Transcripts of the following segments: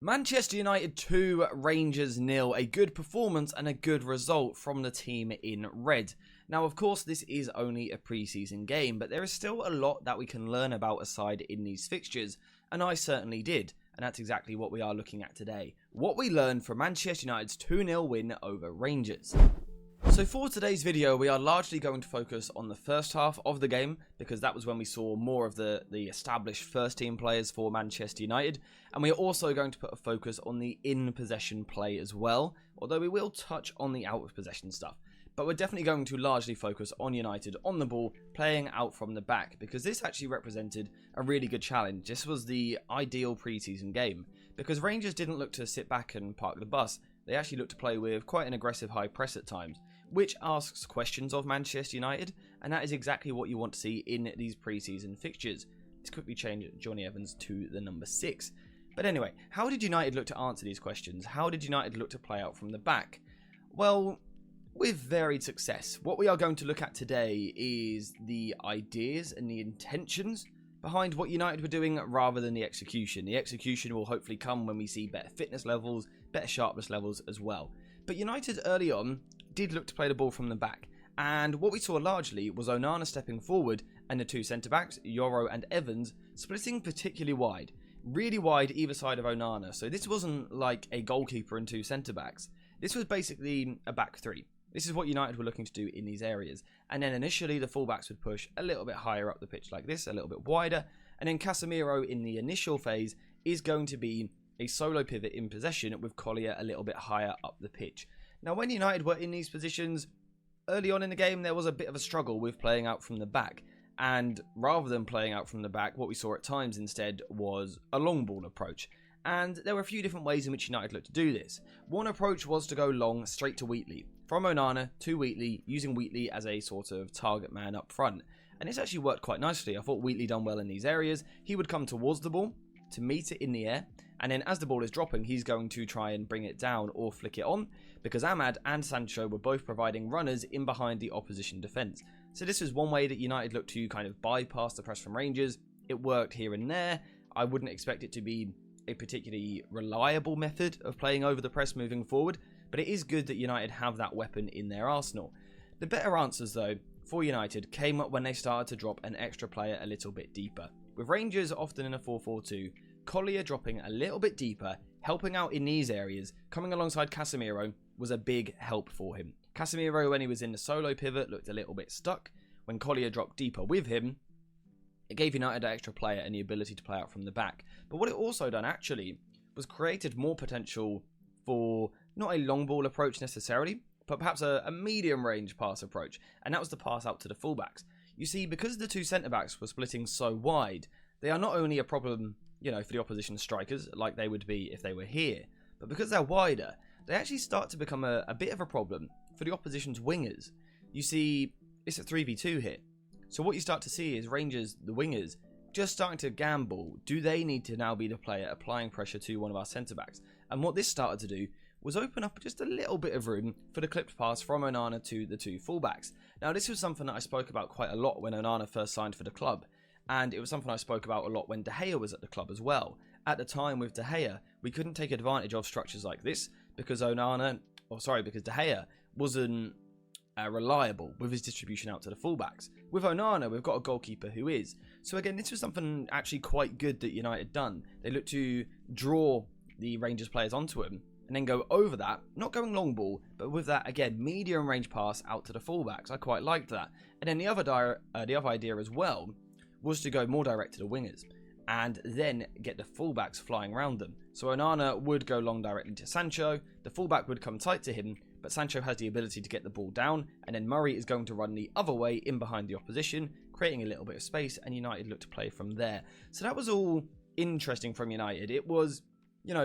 Manchester United 2, Rangers 0, a good performance and a good result from the team in red. Now, of course, this is only a pre-season game, but there is still a lot that we can learn about a side in these fixtures, and I certainly did, and that's exactly what we are looking at today. What we learned from Manchester United's 2-0 win over Rangers. So for today's video, we are largely going to focus on the first half of the game, because that was when we saw more of the established first team players for Manchester United, and we are also going to put a focus on the in-possession play as well, although we will touch on the out-of-possession stuff. But we're definitely going to largely focus on United on the ball, playing out from the back, because this actually represented a really good challenge. This was the ideal pre-season game, because Rangers didn't look to sit back and park the bus. They actually looked to play with quite an aggressive high press at times, which asks questions of Manchester United, and that is exactly what you want to see in these pre-season fixtures. Let's quickly change Johnny Evans to the number 6. But anyway, how did United look to answer these questions? How did United look to play out from the back? Well, with varied success. What we are going to look at today is the ideas and the intentions behind what United were doing rather than the execution. The execution will hopefully come when we see better fitness levels, better sharpness levels as well. But United early on did look to play the ball from the back, and what we saw largely was Onana stepping forward and the two centre-backs, Yoro and Evans, splitting particularly wide. Really wide either side of Onana, so this wasn't like a goalkeeper and two centre-backs. This was basically a back three. This is what United were looking to do in these areas. And then initially the fullbacks would push a little bit higher up the pitch like this, a little bit wider. And then Casemiro in the initial phase is going to be a solo pivot in possession with Collier a little bit higher up the pitch. Now when United were in these positions, early on in the game there was a bit of a struggle with playing out from the back. And rather than playing out from the back, what we saw at times instead was a long ball approach. And there were a few different ways in which United looked to do this. One approach was to go long straight to Wheatley. From Onana to Wheatley, using Wheatley as a sort of target man up front. And this actually worked quite nicely. I thought Wheatley done well in these areas. He would come towards the ball to meet it in the air. And then as the ball is dropping, he's going to try and bring it down or flick it on. Because Ahmad and Sancho were both providing runners in behind the opposition defence. So this was one way that United looked to kind of bypass the press from Rangers. It worked here and there. I wouldn't expect it to be a particularly reliable method of playing over the press moving forward, but it is good that United have that weapon in their arsenal. The better answers though for United came up when they started to drop an extra player a little bit deeper. With Rangers often in a 4-4-2, Collier dropping a little bit deeper, helping out in these areas, coming alongside Casemiro was a big help for him. Casemiro, when he was in the solo pivot, looked a little bit stuck. When Collier dropped deeper with him, it gave United an extra player and the ability to play out from the back. But what it also done actually was created more potential for not a long ball approach necessarily, but perhaps a medium range pass approach. And that was the pass out to the fullbacks. You see, because the two centre-backs were splitting so wide, they are not only a problem, for the opposition strikers, like they would be if they were here, but because they're wider, they actually start to become a bit of a problem for the opposition's wingers. You see, it's a 3v2 here. So what you start to see is Rangers, the wingers, just starting to gamble. Do they need to now be the player applying pressure to one of our centre-backs? And what this started to do was open up just a little bit of room for the clipped pass from Onana to the two fullbacks. Now this was something that I spoke about quite a lot when Onana first signed for the club. And it was something I spoke about a lot when De Gea was at the club as well. At the time with De Gea, we couldn't take advantage of structures like this because De Gea wasn't reliable with his distribution out to the fullbacks. With Onana, we've got a goalkeeper who is. So again, this was something actually quite good that United done. They looked to draw the Rangers players onto him and then go over that, not going long ball, but with that, again, medium range pass out to the fullbacks. I quite liked that. And then the other idea as well was to go more direct to the wingers and then get the fullbacks flying around them. So Onana would go long directly to Sancho, the fullback would come tight to him, but Sancho has the ability to get the ball down, and then Murray is going to run the other way in behind the opposition, creating a little bit of space, and United look to play from there. So that was all interesting from United. It was,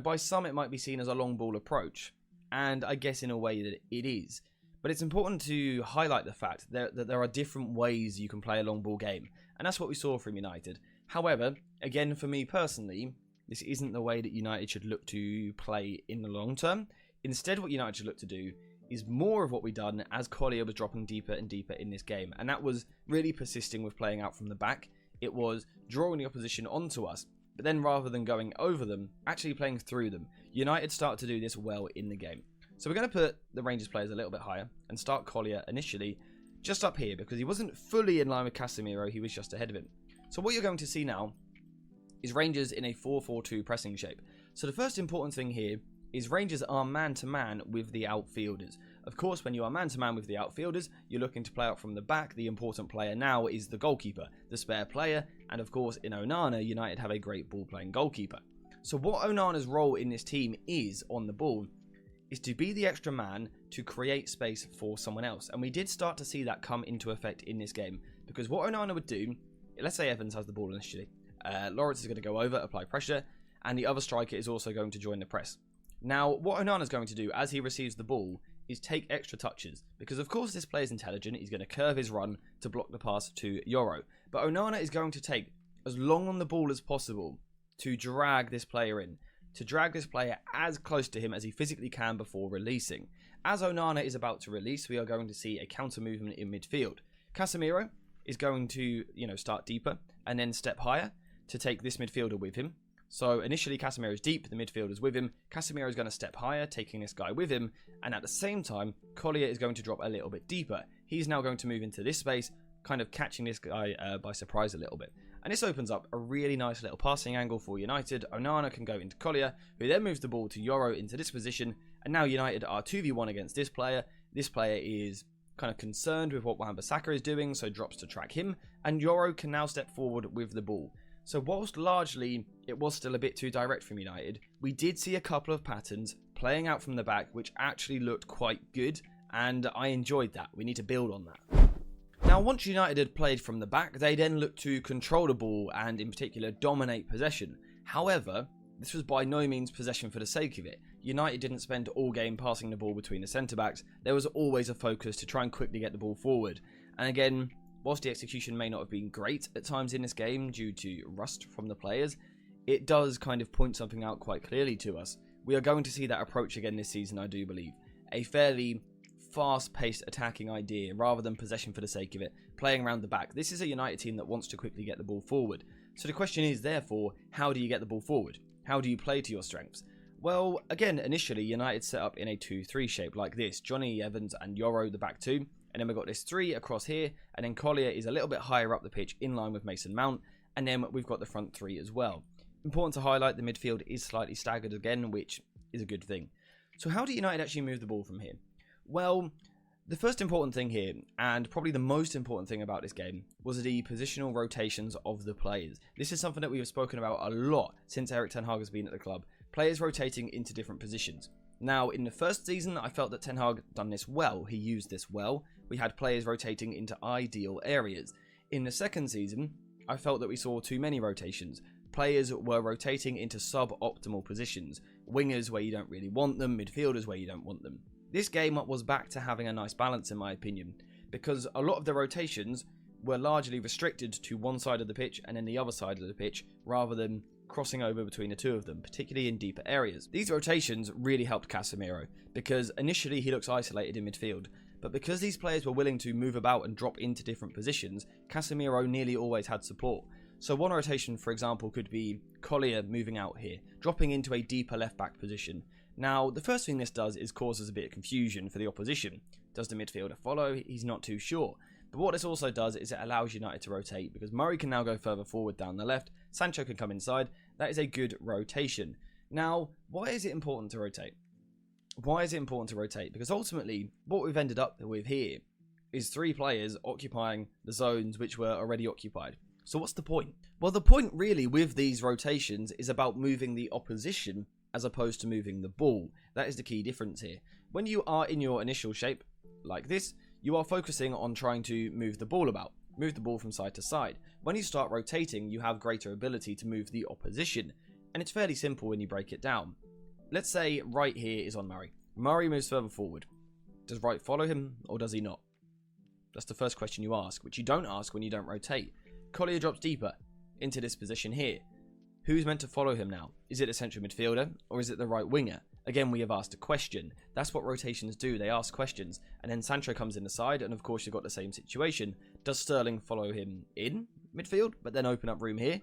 by some it might be seen as a long ball approach, and I guess in a way that it is. But it's important to highlight the fact that there are different ways you can play a long ball game, and that's what we saw from United. However, again, for me personally, this isn't the way that United should look to play in the long term. Instead, what United should look to do is more of what we've done as Collier was dropping deeper and deeper in this game. And that was really persisting with playing out from the back. It was drawing the opposition onto us but then rather than going over them, actually playing through them. United start to do this well in the game. So we're going to put the Rangers players a little bit higher and start Collier initially just up here because he wasn't fully in line with Casemiro, he was just ahead of him. So what you're going to see now is Rangers in a 4-4-2 pressing shape. So the first important thing here is Rangers are man-to-man with the outfielders. Of course, when you are man-to-man with the outfielders, you're looking to play out from the back. The important player now is the goalkeeper, the spare player, and of course in Onana, United have a great ball-playing goalkeeper. So what Onana's role in this team is on the ball is to be the extra man to create space for someone else. And we did start to see that come into effect in this game, because what Onana would do, let's say Evans has the ball initially, Lawrence is going to go over, apply pressure, and the other striker is also going to join the press. Now, what Onana is going to do as he receives the ball is take extra touches, because of course this player is intelligent, he's going to curve his run to block the pass to Yoro. But Onana is going to take as long on the ball as possible to drag this player in, to drag this player as close to him as he physically can before releasing. As Onana is about to release, we are going to see a counter movement in midfield. Casemiro is going to, start deeper and then step higher to take this midfielder with him. So initially Casemiro is deep, the midfielder's with him. Casemiro is going to step higher, taking this guy with him. And at the same time, Collier is going to drop a little bit deeper. He's now going to move into this space, kind of catching this guy by surprise a little bit. And this opens up a really nice little passing angle for United. Onana can go into Collier, who then moves the ball to Yoro into this position. And now United are 2v1 against this player. This player is kind of concerned with what Wan-Bissaka is doing, so drops to track him. And Yoro can now step forward with the ball. So whilst largely it was still a bit too direct from United, we did see a couple of patterns playing out from the back which actually looked quite good, and I enjoyed that. We need to build on that. Now, once United had played from the back, they then looked to control the ball and in particular dominate possession. However, this was by no means possession for the sake of it. United didn't spend all game passing the ball between the centre-backs. There was always a focus to try and quickly get the ball forward. And again, whilst the execution may not have been great at times in this game due to rust from the players, it does kind of point something out quite clearly to us. We are going to see that approach again this season, I do believe. A fairly fast-paced attacking idea rather than possession for the sake of it, playing around the back. This is a United team that wants to quickly get the ball forward. So the question is, therefore, how do you get the ball forward? How do you play to your strengths? Well, again, initially, United set up in a 2-3 shape like this. Johnny, Evans and Yoro, the back two. And then we've got this 3 across here. And then Collier is a little bit higher up the pitch in line with Mason Mount. And then we've got the front 3 as well. Important to highlight, the midfield is slightly staggered again, which is a good thing. So how do United actually move the ball from here? Well, the first important thing here, and probably the most important thing about this game, was the positional rotations of the players. This is something that we have spoken about a lot since Erik ten Hag has been at the club. Players rotating into different positions. Now, in the first season, I felt that ten Hag done this well. He used this well. We had players rotating into ideal areas. In the second season, I felt that we saw too many rotations. Players were rotating into sub-optimal positions. Wingers where you don't really want them, midfielders where you don't want them. This game was back to having a nice balance in my opinion, because a lot of the rotations were largely restricted to one side of the pitch and then the other side of the pitch, rather than crossing over between the two of them, particularly in deeper areas. These rotations really helped Casemiro, because initially he looks isolated in midfield, but because these players were willing to move about and drop into different positions, Casemiro nearly always had support. So one rotation, for example, could be Collier moving out here, dropping into a deeper left-back position. Now, the first thing this does is causes a bit of confusion for the opposition. Does the midfielder follow? He's not too sure. But what this also does is it allows United to rotate, because Murray can now go further forward down the left, Sancho can come inside. That is a good rotation. Now, why is it important to rotate? Why is it important to rotate? Because ultimately, what we've ended up with here is 3 players occupying the zones which were already occupied. So what's the point? Well, the point really with these rotations is about moving the opposition as opposed to moving the ball. That is the key difference here. When you are in your initial shape, like this, you are focusing on trying to move the ball about, move the ball from side to side. When you start rotating, you have greater ability to move the opposition, and it's fairly simple when you break it down. Let's say right here is on Murray. Murray moves further forward. Does right follow him, or does he not? That's the first question you ask, which you don't ask when you don't rotate. Collier drops deeper into this position here. Who's meant to follow him now? Is it a central midfielder, or is it the right winger? Again, we have asked a question. That's what rotations do. They ask questions. And then Sancho comes in the side, and of course you've got the same situation. Does Sterling follow him in midfield, but then open up room here?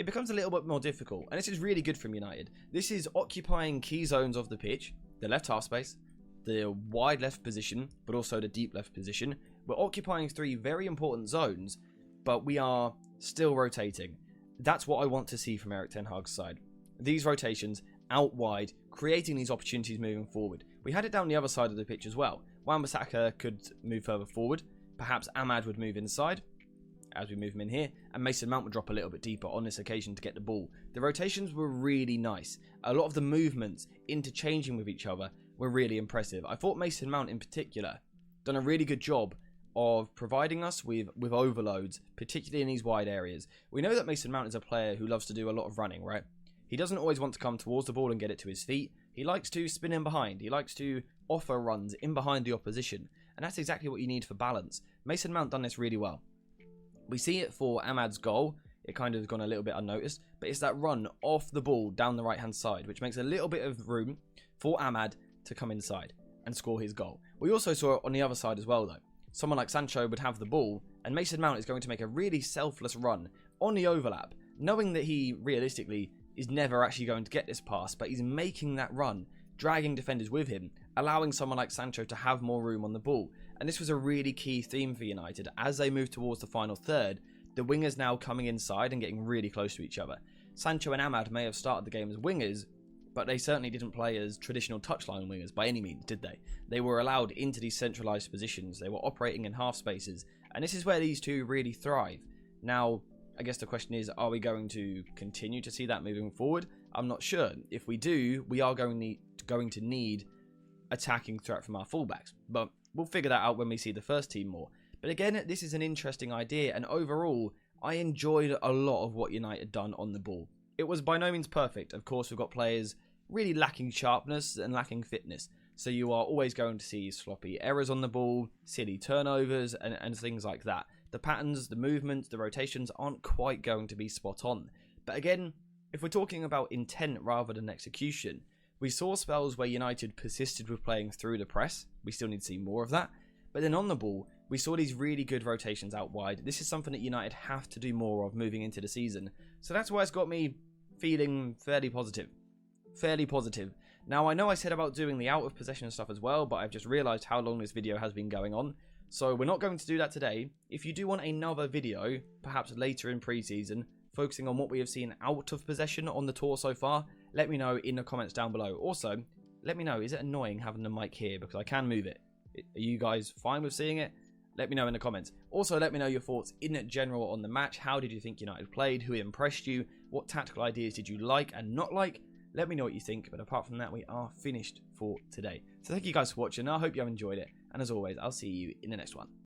it becomes a little bit more difficult. And this is really good from United. This is occupying key zones of the pitch, the left half space, the wide left position, but also the deep left position. We're occupying 3 very important zones, but we are still rotating. That's what I want to see from Erik ten Hag's side. These rotations out wide, creating these opportunities moving forward. We had it down the other side of the pitch as well. Wan-Bissaka could move further forward. Perhaps Ahmad would move inside, as we move him in here, and Mason Mount would drop a little bit deeper on this occasion to get the ball. The rotations were really nice. A lot of the movements interchanging with each other were really impressive. I thought Mason Mount in particular done a really good job of providing us with overloads, particularly in these wide areas. We know that Mason Mount is a player who loves to do a lot of running, right? He doesn't always want to come towards the ball and get it to his feet. He likes to spin in behind. He likes to offer runs in behind the opposition. And that's exactly what you need for balance. Mason Mount done this really well. We see it for Ahmad's goal. It kind of gone a little bit unnoticed. But it's that run off the ball down the right-hand side, which makes a little bit of room for Ahmad to come inside and score his goal. We also saw it on the other side as well, though. Someone like Sancho would have the ball, and Mason Mount is going to make a really selfless run on the overlap, knowing that he, realistically, is never actually going to get this pass, but he's making that run, dragging defenders with him, allowing someone like Sancho to have more room on the ball. And this was a really key theme for United. As they move towards the final third, the wingers now coming inside and getting really close to each other. Sancho and Ahmad may have started the game as wingers, but they certainly didn't play as traditional touchline wingers by any means, did they? They were allowed into these centralised positions. They were operating in half spaces. And this is where these two really thrive. Now, I guess the question is, are we going to continue to see that moving forward? I'm not sure. If we do, we are going to need attacking threat from our fullbacks. But we'll figure that out when we see the first team more. But again, this is an interesting idea. And overall, I enjoyed a lot of what United done on the ball. It was by no means perfect. Of course, we've got players really lacking sharpness and lacking fitness. So you are always going to see sloppy errors on the ball, silly turnovers, and things like that. The patterns, the movements, the rotations aren't quite going to be spot on. But again, if we're talking about intent rather than execution, we saw spells where United persisted with playing through the press. We still need to see more of that. But then on the ball, we saw these really good rotations out wide. This is something that United have to do more of moving into the season. So that's why it's got me feeling fairly positive. Now, I know I said about doing the out of possession stuff as well, but I've just realised how long this video has been going on. So we're not going to do that today. If you do want another video, perhaps later in pre-season, focusing on what we have seen out of possession on the tour so far, let me know in the comments down below. Also, let me know, is it annoying having the mic here? Because I can move it. Are you guys fine with seeing it? Let me know in the comments. Also, let me know your thoughts in general on the match. How did you think United played? Who impressed you? What tactical ideas did you like and not like? Let me know what you think. But apart from that, we are finished for today. So thank you guys for watching. I hope you have enjoyed it. And as always, I'll see you in the next one.